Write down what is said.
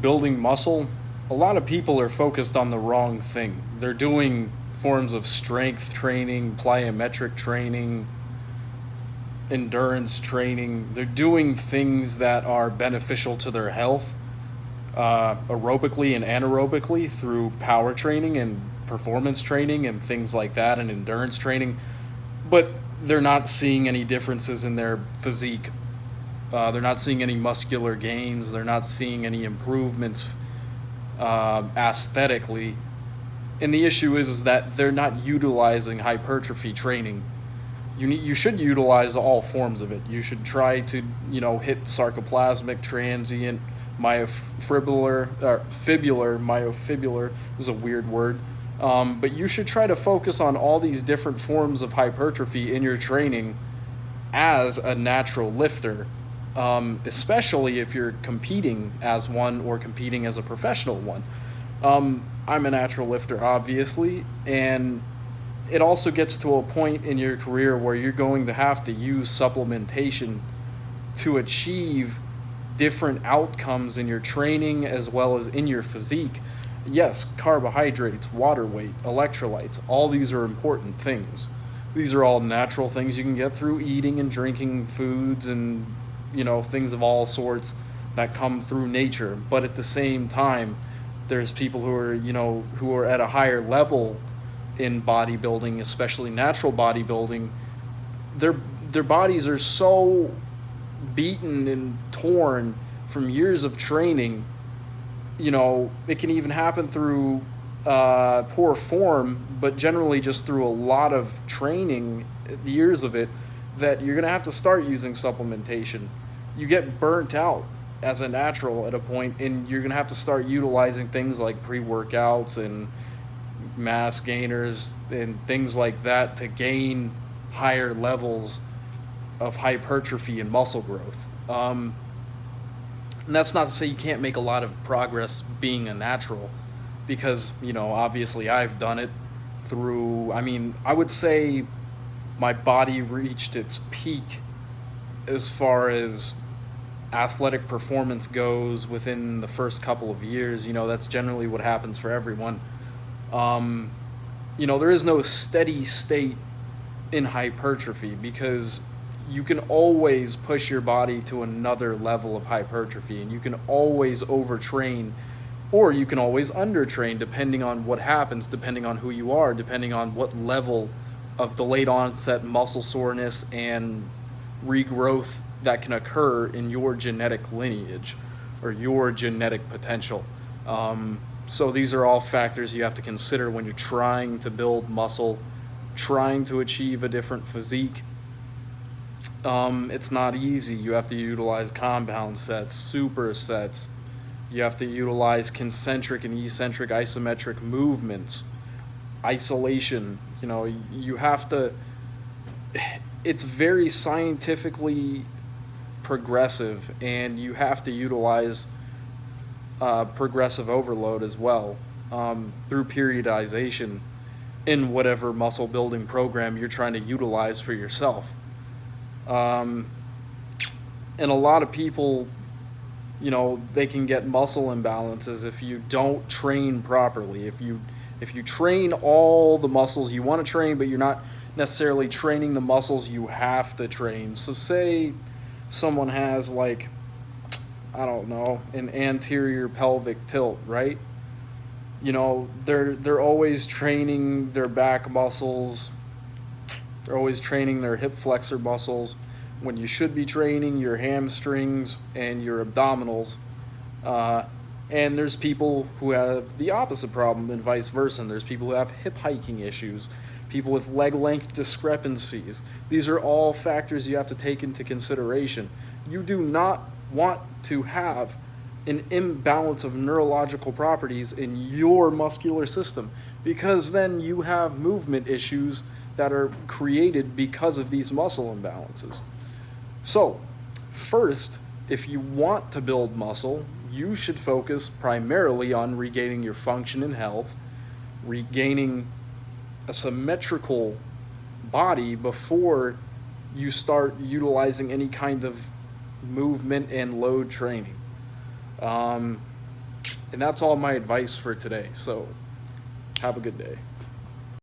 building muscle, a lot of people are focused on the wrong thing. They're doing forms of strength training, plyometric training, endurance training. They're doing things that are beneficial to their health, aerobically and anaerobically through power training and performance training and things like that, and endurance training. But they're not seeing any differences in their physique. They're not seeing any muscular gains. They're not seeing any improvements aesthetically. And the issue is that they're not utilizing hypertrophy training. You should utilize all forms of it. You should try to hit sarcoplasmic, transient, myofibrillar is a weird word. But you should try to focus on all these different forms of hypertrophy in your training as a natural lifter, especially if you're competing as one or competing as a professional one. I'm a natural lifter, obviously, and it also gets to a point in your career where you're going to have to use supplementation to achieve different outcomes in your training as well as in your physique. Yes, carbohydrates, water weight, electrolytes, all these are important things. These are all natural things you can get through eating and drinking foods and things of all sorts that come through nature. But at the same time, there's people who are at a higher level in bodybuilding, especially natural bodybuilding. Their bodies are so beaten and torn from years of training. It can even happen through poor form, but generally just through a lot of training, years of it, that you're going to have to start using supplementation. You get burnt out as a natural at a point, and you're going to have to start utilizing things like pre-workouts and mass gainers and things like that to gain higher levels of hypertrophy and muscle growth. And that's not to say you can't make a lot of progress being a natural, because, obviously I've done it through, I would say my body reached its peak as far as athletic performance goes within the first couple of years. That's generally what happens for everyone. There is no steady state in hypertrophy, because you can always push your body to another level of hypertrophy, and you can always overtrain, or you can always undertrain, depending on what happens, depending on who you are, depending on what level of delayed onset muscle soreness and regrowth that can occur in your genetic lineage or your genetic potential. So these are all factors you have to consider when you're trying to build muscle, trying to achieve a different physique. It's not easy. You have to utilize compound sets, supersets. You have to utilize concentric and eccentric isometric movements, isolation. You have to, it's very scientifically progressive, and you have to utilize progressive overload as well, through periodization in whatever muscle building program you're trying to utilize for yourself. And a lot of people, they can get muscle imbalances if you don't train properly. If you train all the muscles you want to train, but you're not necessarily training the muscles you have to train. So say someone has, like, I don't know, an anterior pelvic tilt, right? They're always training their back muscles. They're always training their hip flexor muscles when you should be training your hamstrings and your abdominals. And there's people who have the opposite problem, and vice versa. And there's people who have hip hiking issues, people with leg length discrepancies. These are all factors you have to take into consideration. You do not want to have an imbalance of neurological properties in your muscular system, because then you have movement issues that are created because of these muscle imbalances. So, first, if you want to build muscle, you should focus primarily on regaining your function and health, regaining a symmetrical body before you start utilizing any kind of movement and load training. And that's all my advice for today. So have a good day.